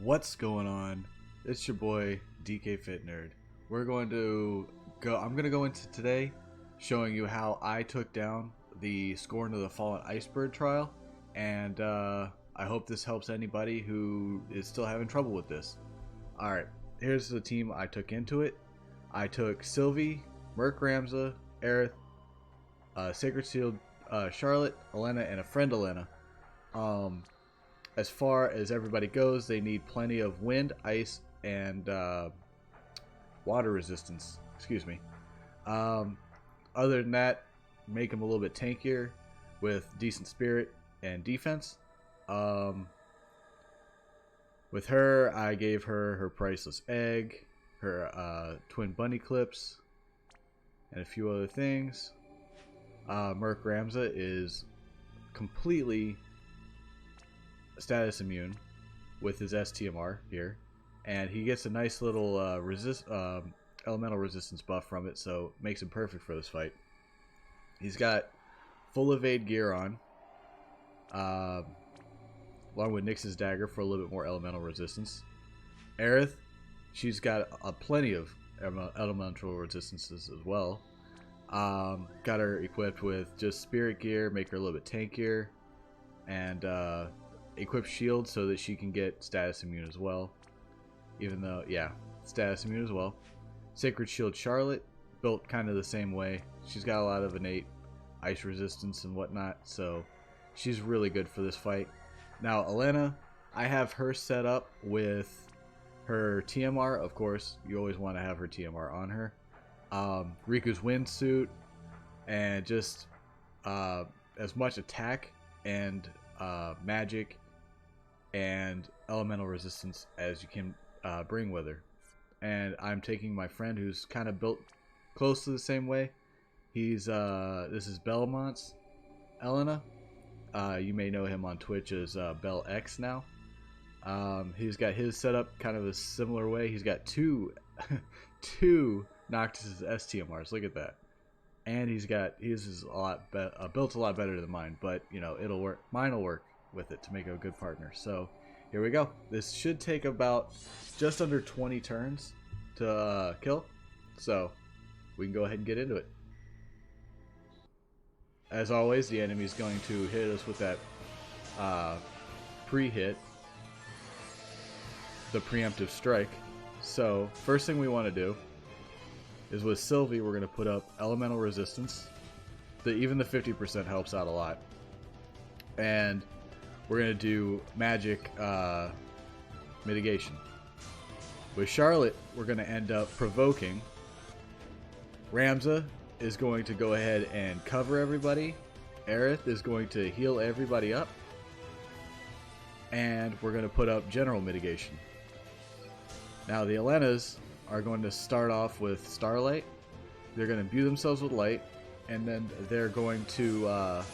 What's going on? It's your boy DK Fit Nerd. I'm gonna go into today showing you how I took down the Scorn of the Fallen Icebird trial, and I hope this helps anybody who is still having trouble with this. Alright, here's the team I took into it. I took Sylvie, Merc Ramza, Aerith, Sacred Shield, Charlotte, Elena, and a friend Elena. As far as everybody goes, they need plenty of wind, ice, and water resistance. Excuse me. Other than that, make them a little bit tankier with decent spirit and defense. With her, I gave her priceless egg, her twin bunny clips, and a few other things. Merc Ramza is completely status immune with his STMR here, and he gets a nice little elemental resistance buff from it, so it makes him perfect for this fight. He's got full evade gear on, along with Nyx's dagger for a little bit more elemental resistance. Aerith, she's got plenty of elemental resistances as well. Got her equipped with just spirit gear, make her a little bit tankier, and equip shield so that she can get status immune as well. Even though, yeah, status immune as well. Sacred Shield Charlotte, built kind of the same way. She's got a lot of innate ice resistance and whatnot, so she's really good for this fight. Now, Elena, I have her set up with her TMR, of course. You always want to have her TMR on her. Riku's windsuit, and just as much attack and magic and elemental resistance as you can bring with her. And I'm taking my friend who's kind of built close to the same way. He's this is Belmont's Elena. You may know him on Twitch as Bell X now. He's got his setup kind of a similar way. He's got two Noctis's STMRs. Look at that. And his is a lot built a lot better than mine, but you know, it'll work. Mine will work with it to make a good partner. So here we go. This should take about just under 20 turns to kill, so we can go ahead and get into it. As always, the enemy is going to hit us with that pre-hit, the preemptive strike. So first thing we want to do is with Sylvie, we're going to put up elemental resistance. Even the 50% helps out a lot. And we're going to do magic mitigation. With Charlotte, we're going to end up provoking. Ramza is going to go ahead and cover everybody. Aerith is going to heal everybody up. And we're going to put up general mitigation. Now the Elenas are going to start off with Starlight. They're going to imbue themselves with light, and then they're going to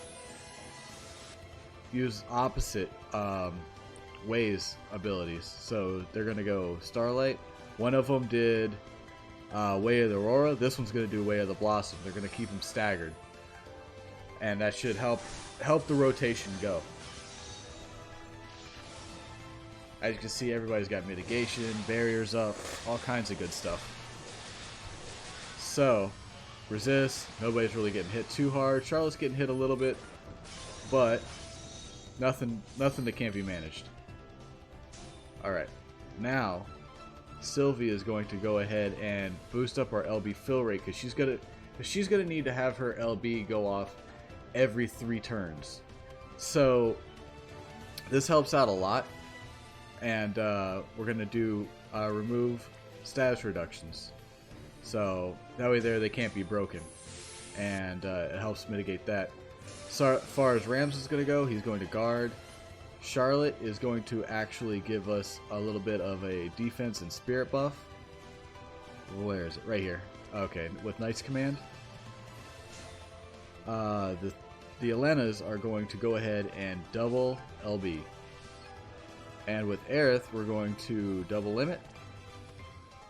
use opposite ways abilities. So they're going to go Starlight. One of them did Way of the Aurora. This one's going to do Way of the Blossom. They're going to keep them staggered, and that should help the rotation go. As you can see, everybody's got mitigation, barriers up, all kinds of good stuff. So, resist. Nobody's really getting hit too hard. Charlotte's getting hit a little bit, but nothing that can't be managed. Alright, now Sylvie is going to go ahead and boost up our LB fill rate, because she's gonna need to have her LB go off every 3 turns. So this helps out a lot. And we're going to do remove status reductions. So that way they can't be broken. And it helps mitigate that. So far as Rams is going to go, he's going to guard. Charlotte is going to actually give us a little bit of a defense and spirit buff. Where is it? Right here. Okay, with Knight's Command. The Elenas are going to go ahead and double LB. And with Aerith, we're going to double limit.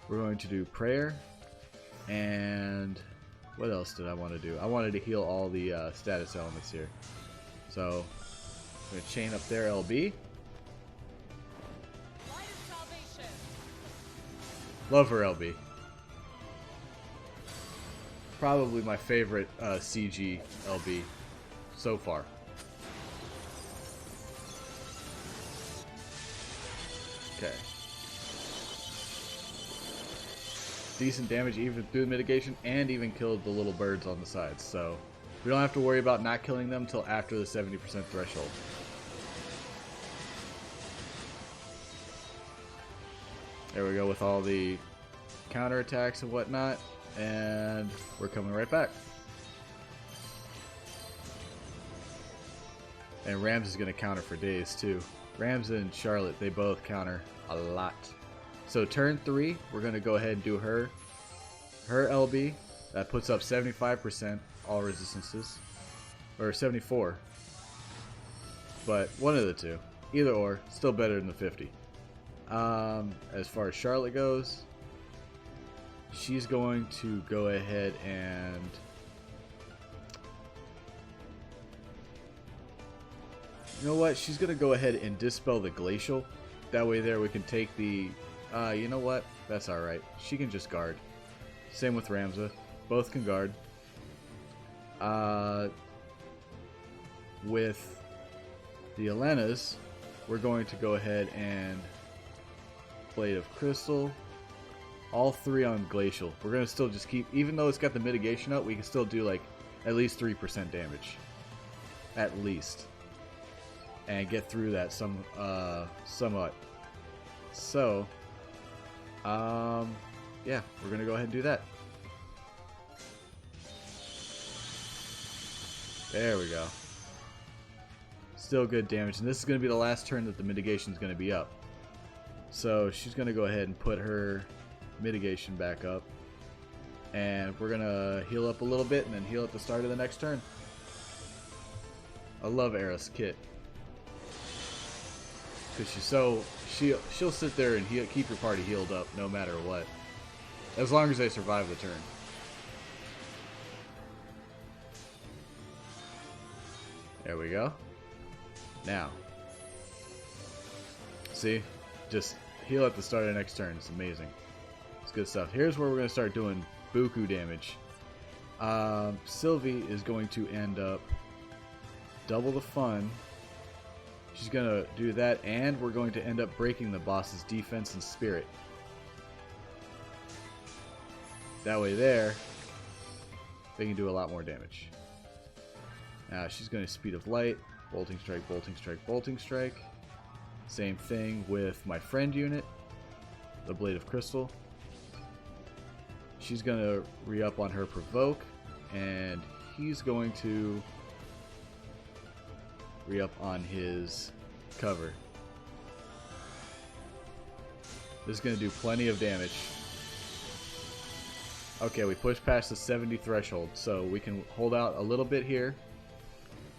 We're going to do prayer. And what else did I want to do? I wanted to heal all the status elements here. So I'm going to chain up their LB. Love her LB. Probably my favorite CG LB so far. Okay. Decent damage even through the mitigation, and even killed the little birds on the sides, so we don't have to worry about not killing them until after the 70% threshold. There we go with all the counterattacks and whatnot, and we're coming right back. And Rams is going to counter for days too. Rams and Charlotte, they both counter a lot. So turn 3, we're going to go ahead and do her LB. That puts up 75% all resistances. Or 74. But one of the two. Either or, still better than the 50. As far as Charlotte goes, she's going to go ahead and you know what? She's going to go ahead and dispel the glacial. That way there we can take the you know what? That's alright. She can just guard. Same with Ramza. Both can guard. With the Elenas, we're going to go ahead and Blade of Crystal. All 3 on Glacial. We're going to still just keep, even though it's got the mitigation up, we can still do like at least 3% damage. At least. And get through that somewhat. So, yeah, we're going to go ahead and do that. There we go. Still good damage. And this is going to be the last turn that the mitigation is going to be up. So she's going to go ahead and put her mitigation back up. And we're going to heal up a little bit and then heal at the start of the next turn. I love Era's kit. Because she's so... She'll sit there and keep your party healed up no matter what. As long as they survive the turn. There we go. Now. See? Just heal at the start of the next turn. It's amazing. It's good stuff. Here's where we're going to start doing buku damage. Sylvie is going to end up double the fun. She's going to do that, and we're going to end up breaking the boss's defense and spirit. That way there, they can do a lot more damage. Now she's going to speed of light, bolting strike, bolting strike, bolting strike. Same thing with my friend unit, the Blade of Crystal. She's going to re-up on her provoke, and he's going to re-up on his cover. This is going to do plenty of damage. Okay, we pushed past the 70 threshold, so we can hold out a little bit here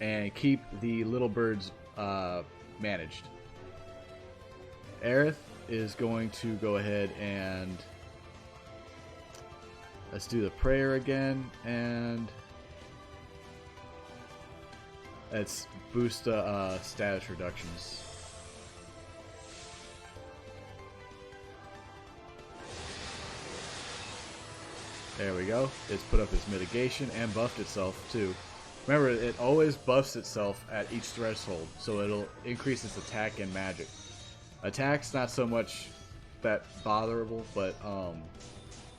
and keep the little birds managed. Aerith is going to go ahead and let's do the prayer again, and let's boost status reductions. There we go. It's put up its mitigation and buffed itself too. Remember, it always buffs itself at each threshold, so it'll increase its attack and magic. Attack's not so much that botherable, but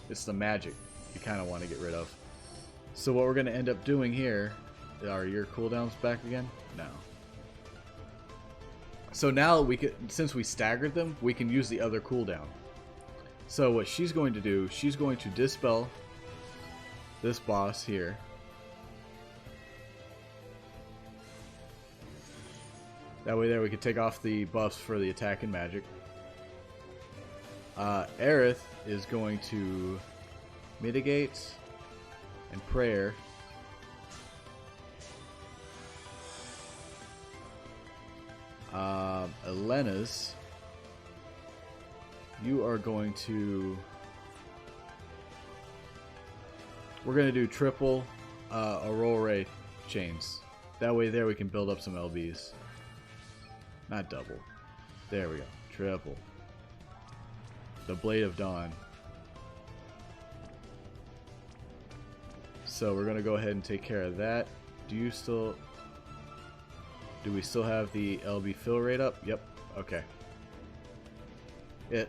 it's the magic you kind of want to get rid of. So what we're going to end up doing here, are your cooldowns back again? No. So now we can, since we staggered them, we can use the other cooldown. So what she's going to do, she's going to dispel this boss here. That way there we can take off the buffs for the attack and magic. Aerith is going to mitigate and prayer. Elena's, you are going to... We're going to do triple Aurora chains. That way there we can build up some LBs. Not double. There we go. Triple. The Blade of Dawn. So we're gonna go ahead and take care of that. Do we still have the LB fill rate up? Yep. Okay.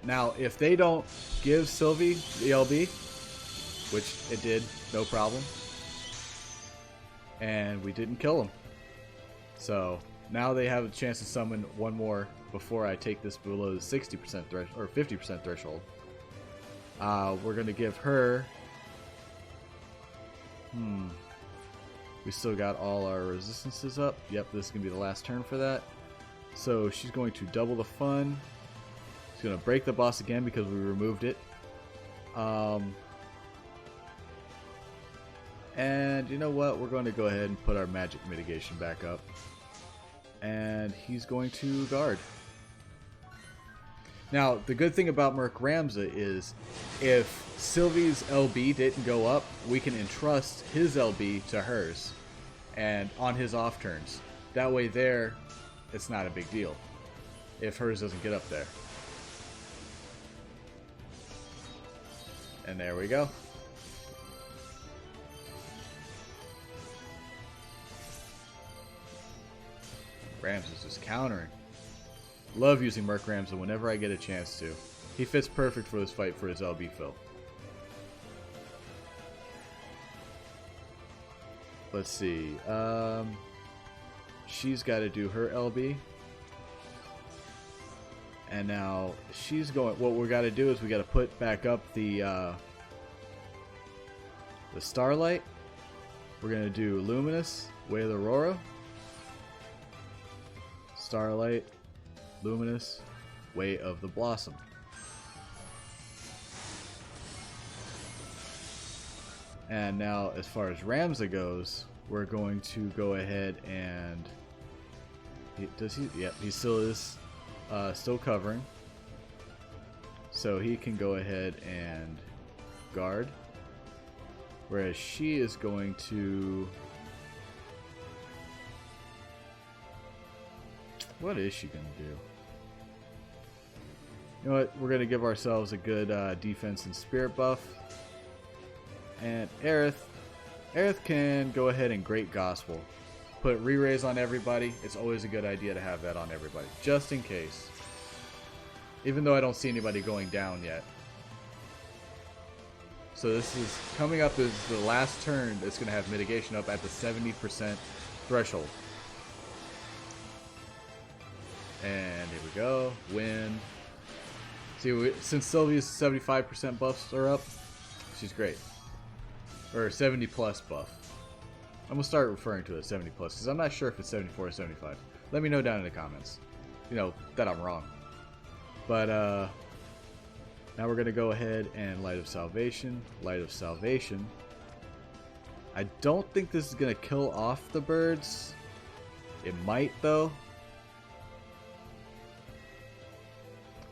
Now, if they don't give Sylvie the LB, which it did, no problem, and we didn't kill him, so now they have a chance to summon one more before I take this below the 60% threshold or 50% threshold. We're gonna give her. We still got all our resistances up. Yep, this is gonna be the last turn for that. So she's going to double the fun. She's gonna break the boss again because we removed it. And you know what? We're going to go ahead and put our magic mitigation back up. And he's going to guard. Now, the good thing about Merc Ramza is if Sylvie's LB didn't go up, we can entrust his LB to hers and on his off turns. That way there, it's not a big deal if hers doesn't get up there. And there we go. Rams is just countering. Love using Merc Ramza whenever I get a chance to. He fits perfect for this fight for his LB fill. Let's see. She's got to do her LB. And now she's going. What we got to do is we got to put back up the Starlight. We're gonna do Luminous, Way of the Aurora. Starlight, Luminous, Way of the Blossom. And now, as far as Ramza goes, we're going to go ahead and Yep, he still is still covering, so he can go ahead and guard. Whereas she is going to. What is she going to do? You know what? We're going to give ourselves a good defense and spirit buff. And Aerith can go ahead and Great Gospel. Put re-raise on everybody. It's always a good idea to have that on everybody, just in case. Even though I don't see anybody going down yet. So this is coming up is the last turn that's going to have mitigation up at the 70% threshold. And here we go. Win. See, since Sylvia's 75% buffs are up, she's great. Or 70 plus buff. I'm going to start referring to it as 70 plus because I'm not sure if it's 74 or 75. Let me know down in the comments. You know, that I'm wrong. But, now we're going to go ahead and Light of Salvation. Light of Salvation. I don't think this is going to kill off the birds. It might, though.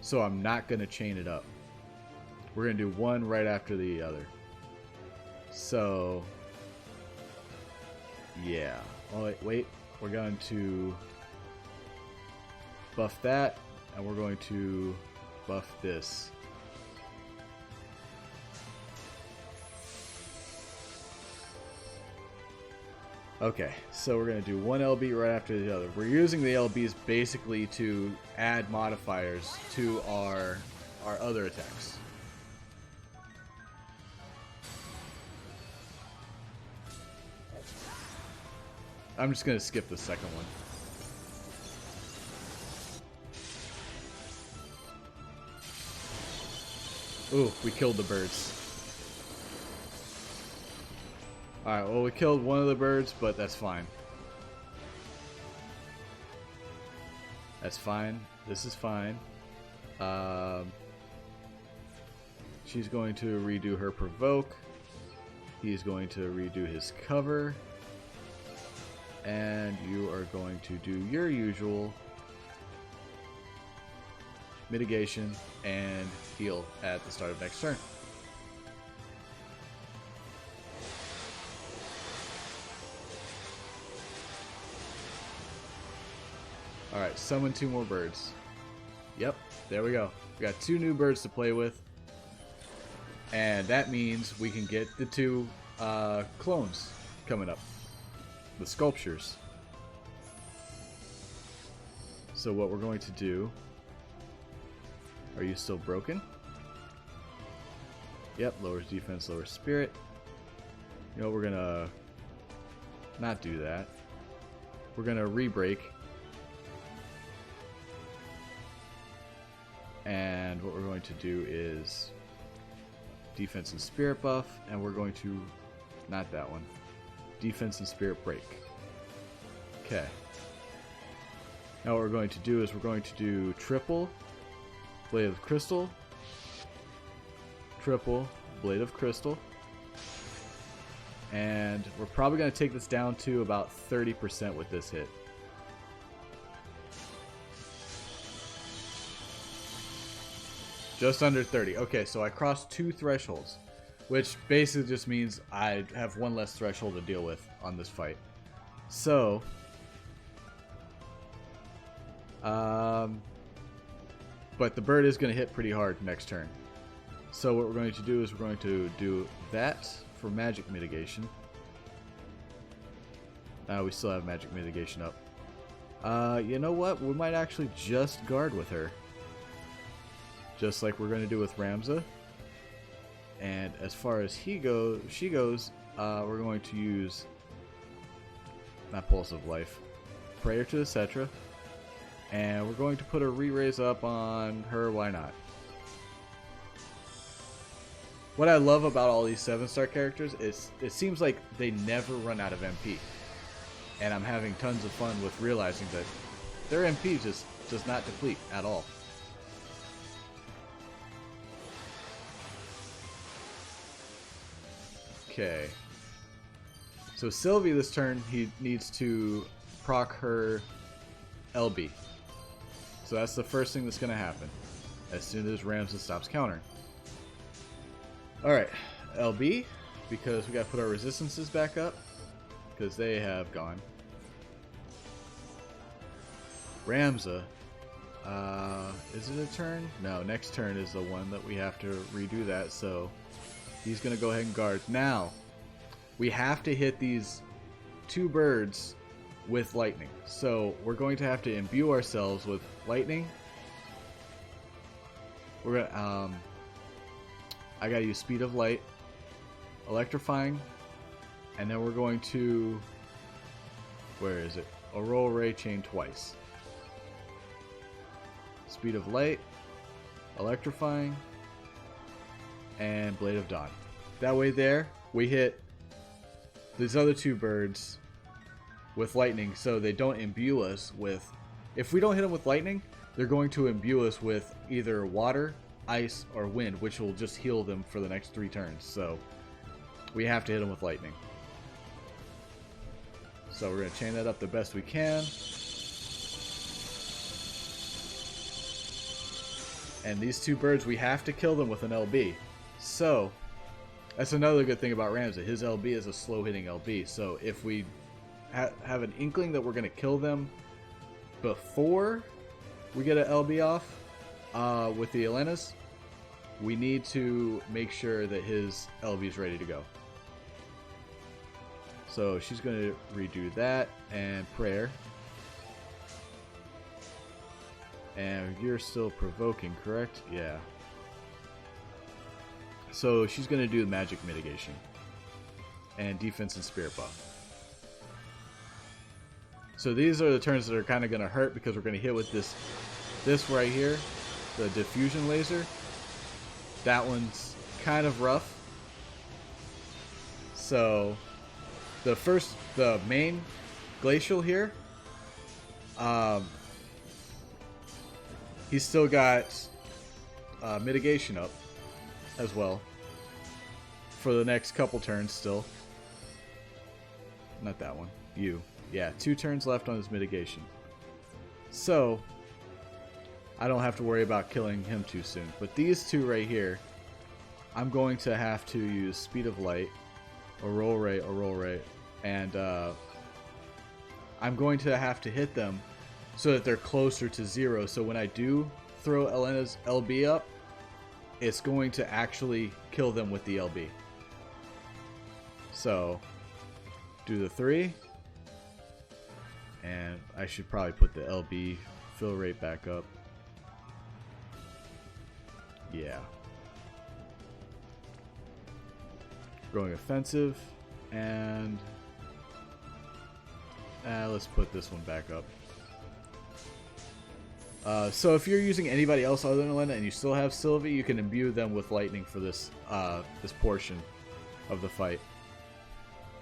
So I'm not going to chain it up. We're going to do one right after the other. So, yeah. Oh, wait. We're going to buff that, and we're going to buff this. Okay, so we're going to do one LB right after the other. We're using the LBs basically to add modifiers to our other attacks. I'm just going to skip the second one. Ooh, we killed the birds. Alright, well we killed one of the birds, but that's fine. That's fine. This is fine. She's going to redo her provoke. He's going to redo his cover. And you are going to do your usual mitigation and heal at the start of next turn. Alright, summon two more birds. Yep, there we go. We got two new birds to play with. And that means we can get the two clones coming up. The sculptures. So what we're going to do... Are you still broken? Yep, lowers defense, lowers spirit. You know, we're gonna not do that. We're gonna re-break. And what we're going to do is defense and spirit buff, and we're going to, not that one, defense and spirit break. Okay. Now what we're going to do is we're going to do triple Blade of Crystal, triple Blade of Crystal, and we're probably going to take this down to about 30% with this hit. Just under 30. Okay, so I crossed 2 thresholds, which basically just means I have 1 less threshold to deal with on this fight. So, but the bird is going to hit pretty hard next turn. So what we're going to do is we're going to do that for magic mitigation. We still have magic mitigation up. You know what? We might actually just guard with her. Just like we're going to do with Ramza. And as far as she goes, we're going to use, not Pulse of Life, Prayer to the Cetra. And we're going to put a re-raise up on her, why not? What I love about all these 7-star characters is it seems like they never run out of MP. And I'm having tons of fun with realizing that their MP just does not deplete at all. Okay. So Sylvie this turn, he needs to proc her LB. So that's the first thing that's going to happen as soon as Ramza stops countering. Alright, LB, because we got to put our resistances back up, because they have gone. Ramza, is it a turn? No, next turn is the one that we have to redo that, so he's going to go ahead and guard. Now, we have to hit these 2 birds with lightning. So we're going to have to imbue ourselves with lightning. We're gonna, I gotta use speed of light, electrifying, and then we're going to, where is it? Aurora Ray chain twice. Speed of light, electrifying, and Blade of Dawn. That way there, we hit these other 2 birds with lightning, so they don't imbue us with... If we don't hit them with lightning, they're going to imbue us with either water, ice, or wind, which will just heal them for the next 3 turns. So we have to hit them with lightning. So we're going to chain that up the best we can. And these 2 birds, we have to kill them with an LB. So that's another good thing about Ramza. His LB is a slow-hitting LB. So if we have an inkling that we're going to kill them before we get an LB off with the Elenas, we need to make sure that his LB is ready to go. So she's going to redo that and prayer. And you're still provoking, correct? Yeah. So she's going to do magic mitigation and defense and spirit buff. So these are the turns that are kind of going to hurt because we're going to hit with this right here, the diffusion laser. That one's kind of rough. So the main glacial here, he's still got mitigation up as well for the next couple turns still. Not that one. You. Yeah, 2 turns left on his mitigation. So, I don't have to worry about killing him too soon. But these 2 right here, I'm going to have to use Speed of Light, Aurora Ray, and I'm going to have to hit them so that they're closer to 0. So when I do throw Elena's LB up, it's going to actually kill them with the LB. So, do the 3. And I should probably put the LB fill rate back up. Yeah. Growing offensive. And let's put this one back up. So if you're using anybody else other than Elena and you still have Sylvie, you can imbue them with lightning for this this portion of the fight.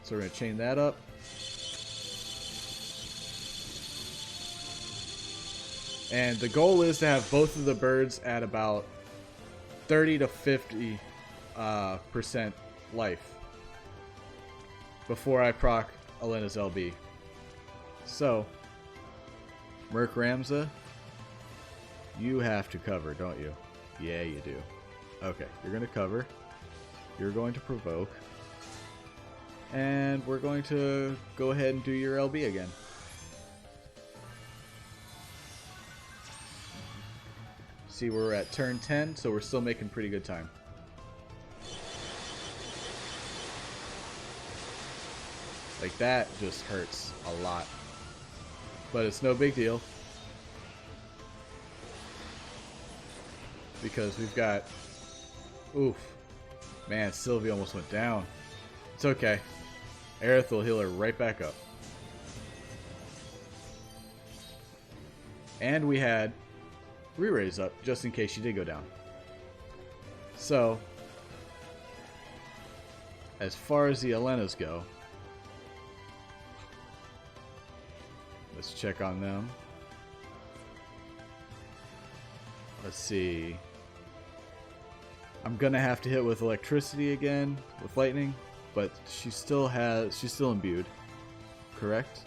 So we're going to chain that up. And the goal is to have both of the birds at about 30 to 50% life before I proc Elena's LB. So, Merc Ramza, you have to cover, don't you? Yeah, you do. Okay, you're going to cover. You're going to provoke. And we're going to go ahead and do your LB again. See, we're at turn 10, so we're still making pretty good time. Like, that just hurts a lot. But it's no big deal. Because we've got... Oof. Man, Sylvie almost went down. It's okay. Aerith will heal her right back up. And we had re-raise up, just in case she did go down. So, as far as the Elenas go, let's check on them. Let's see. I'm gonna have to hit with electricity again, with lightning, but she's still imbued. Correct?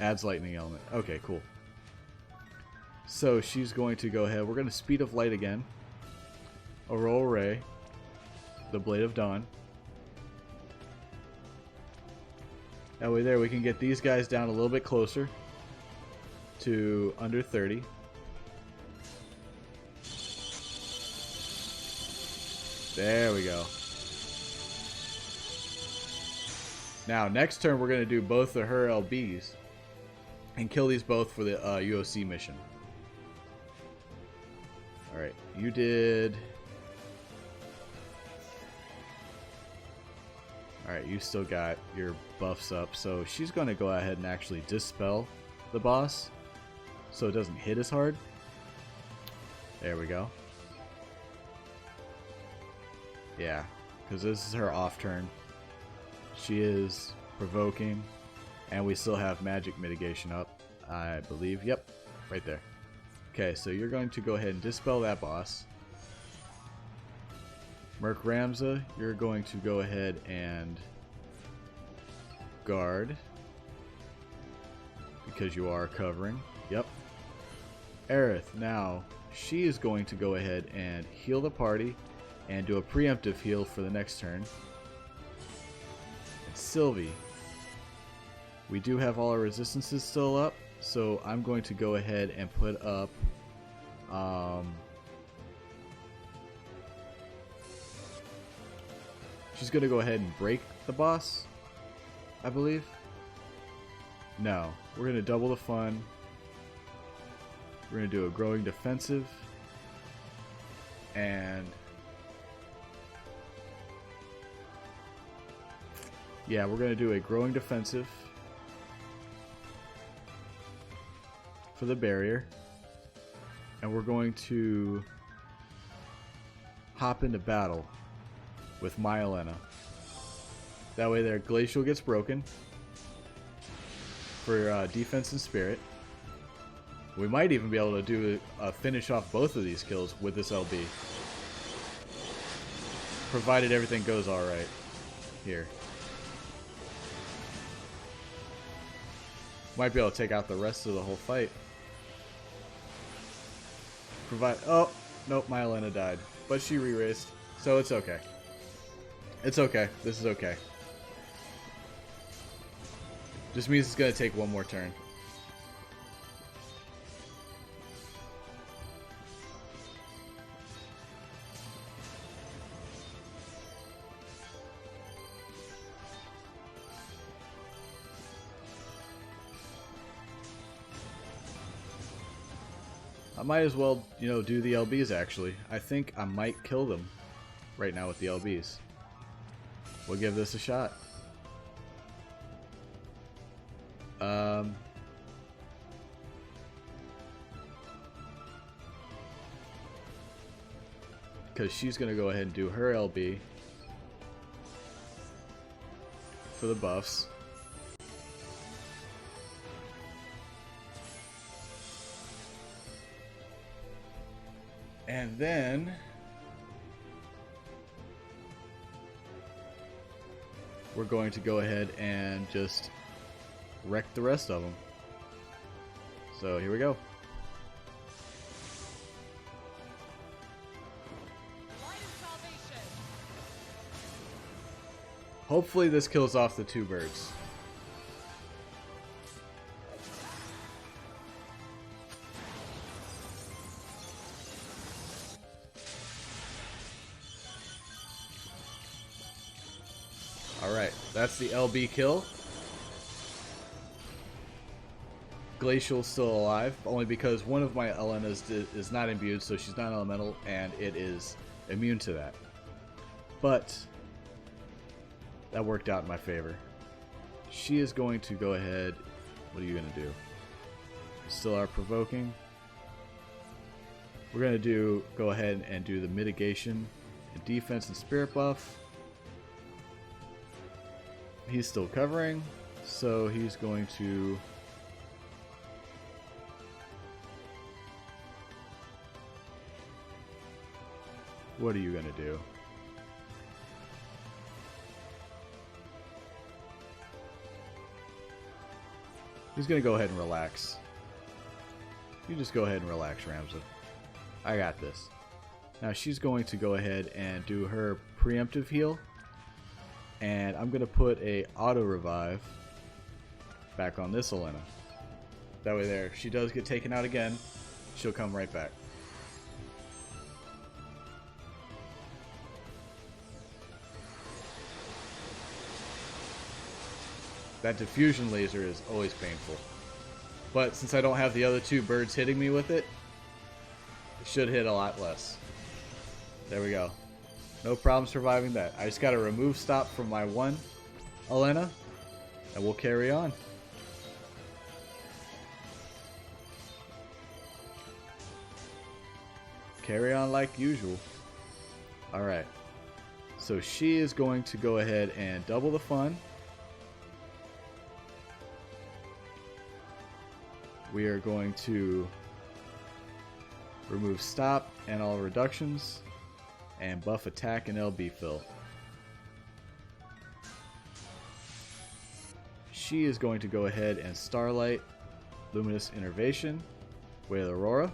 Adds lightning element. Okay, cool. So she's going to go ahead. We're going to speed of light again. Aurora Ray. The Blade of Dawn. That way there we can get these guys down a little bit closer to under 30. There we go. Now, next turn we're going to do both of her LBs and kill these both for the UOC mission. Alright, you did... Alright, you still got your buffs up, so she's going to go ahead and actually dispel the boss so it doesn't hit as hard. There we go. Yeah, because this is her off turn. She is provoking, and we still have magic mitigation up, I believe. Yep, right there. Okay, so you're going to go ahead and dispel that boss. Merc Ramza, you're going to go ahead and guard, because you are covering. Yep. Aerith, now, she is going to go ahead and heal the party and do a preemptive heal for the next turn. And Sylvie, we do have all our resistances still up, so I'm going to go ahead and put up she's going to go ahead and break the boss, I believe. No, we're going to double the fun. We're going to do a growing defensive. And yeah, we're going to do a growing defensive for the barrier. And we're going to hop into battle with my Elena. That way their Glacial gets broken for defense and spirit. We might even be able to do finish off both of these kills with this LB. Provided everything goes alright here. Might be able to take out the rest of the whole fight. Oh, nope, my Elena died. But she re-raised, so it's okay. It's okay. This is okay. Just means it's going to take one more turn. I might as well, you know, do the LBs actually. I think I might kill them right now with the LBs. We'll give this a shot. Because she's going to go ahead and do her LB for the buffs. And then we're going to go ahead and just wreck the rest of them. So here we go. Hopefully this kills off the 2 birds. Alright, that's the LB kill. Glacial's still alive, only because one of my Elenas is not imbued, so she's not elemental, and it is immune to that. But that worked out in my favor. She is going to go ahead. What are you going to do? You still are provoking. We're going to go ahead and do the mitigation and defense and spirit buff. He's still covering, so he's going to what are you going to do? He's going to go ahead and relax. You just go ahead and relax, Ramza. I got this. Now she's going to go ahead and do her preemptive heal. And I'm going to put a auto revive back on this Elena. That way there, if she does get taken out again, she'll come right back. That diffusion laser is always painful. But since I don't have the other 2 birds hitting me with it, it should hit a lot less. There we go. No problem surviving that. I just got to remove stop from my 1 Elena, and we'll carry on. Carry on like usual. Alright. So she is going to go ahead and double the fun. We are going to remove stop and all reductions and buff attack and LB fill. She is going to go ahead and Starlight Luminous Innervation with Aurora.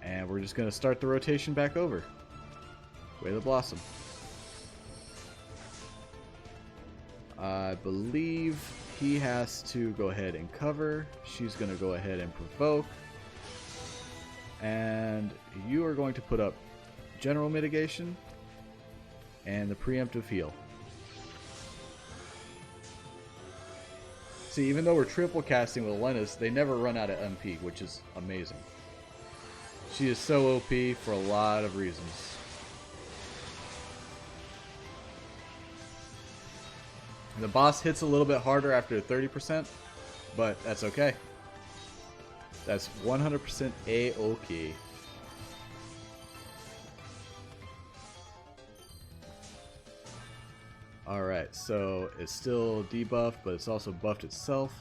And we're just going to start the rotation back over. Way the Blossom. I believe he has to go ahead and cover. She's going to go ahead and provoke. And you are going to put up general mitigation and the preemptive heal. See, even though we're triple casting with Elena's, they never run out of MP, which is amazing. She is so OP for a lot of reasons. The boss hits a little bit harder after 30%, but that's okay. That's 100% A-OK. Alright, so it's still debuffed, but it's also buffed itself.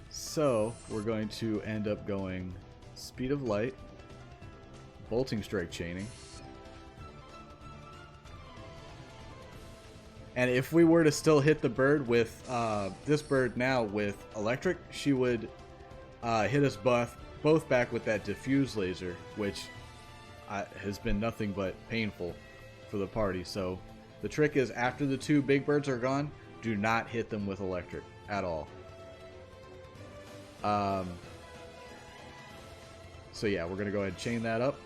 So we're going to end up going Speed of Light, Bolting Strike Chaining. And if we were to still hit the bird with this bird now with electric, she would hit us both back with that diffuse laser, which has been nothing but painful for the party. So the trick is, after the 2 big birds are gone, do not hit them with electric at all. So yeah, we're going to go ahead and chain that up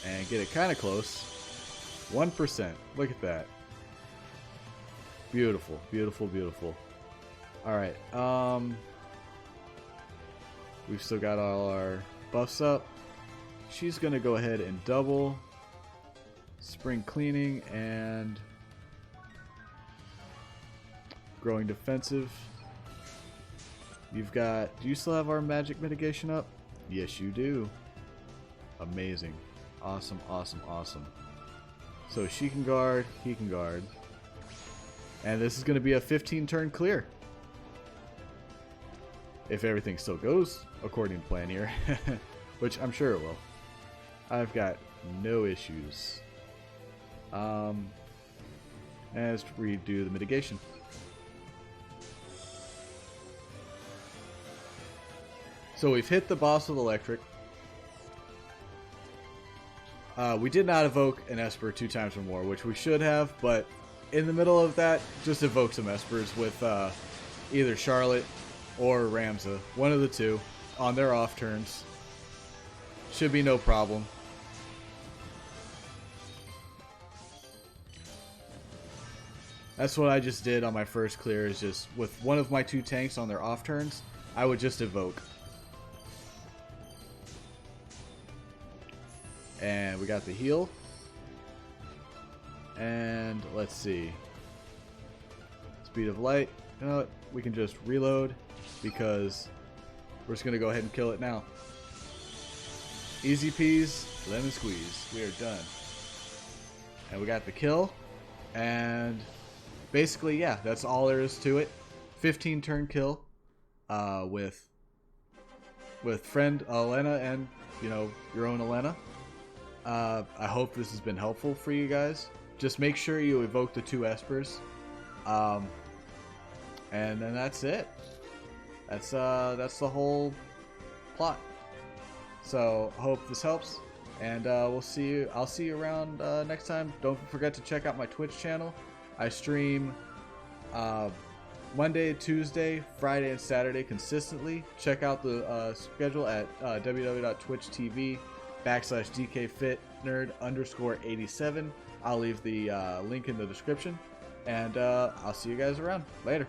and get it kind of close. 1%. Look at that. Beautiful, beautiful, beautiful. Alright, We've still got all our buffs up. She's going to go ahead and double Spring Cleaning and Growing Defensive. You've got... Do you still have our magic mitigation up? Yes, you do. Amazing. Awesome, awesome, awesome. So she can guard, he can guard. And this is going to be a 15 turn clear. If everything still goes according to plan here. Which I'm sure it will. I've got no issues. Let's redo the mitigation. So we've hit the boss with electric. We did not evoke an Esper 2 times or more, which we should have, but in the middle of that, just evoke some Espers with either Charlotte or Ramza. One of the two on their off turns. Should be no problem. That's what I just did on my first clear, is just with one of my 2 tanks on their off turns, I would just evoke. And we got the heal. And let's see. Speed of light. You know what? We can just reload because we're just going to go ahead and kill it now. Easy peas, lemon squeeze. We are done. And we got the kill. And basically, yeah, that's all there is to it. 15 turn kill with friend Elena and, you know, your own Elena. I hope this has been helpful for you guys. Just make sure you evoke the 2 Espers. And then that's it. That's the whole plot. So I hope this helps, and we'll see you. I'll see you around next time. Don't forget to check out my Twitch channel. I stream Monday, Tuesday, Friday, and Saturday consistently. Check out the schedule at www.twitch.tv/DKFitNerd_87. I'll leave the link in the description, and I'll see you guys around later.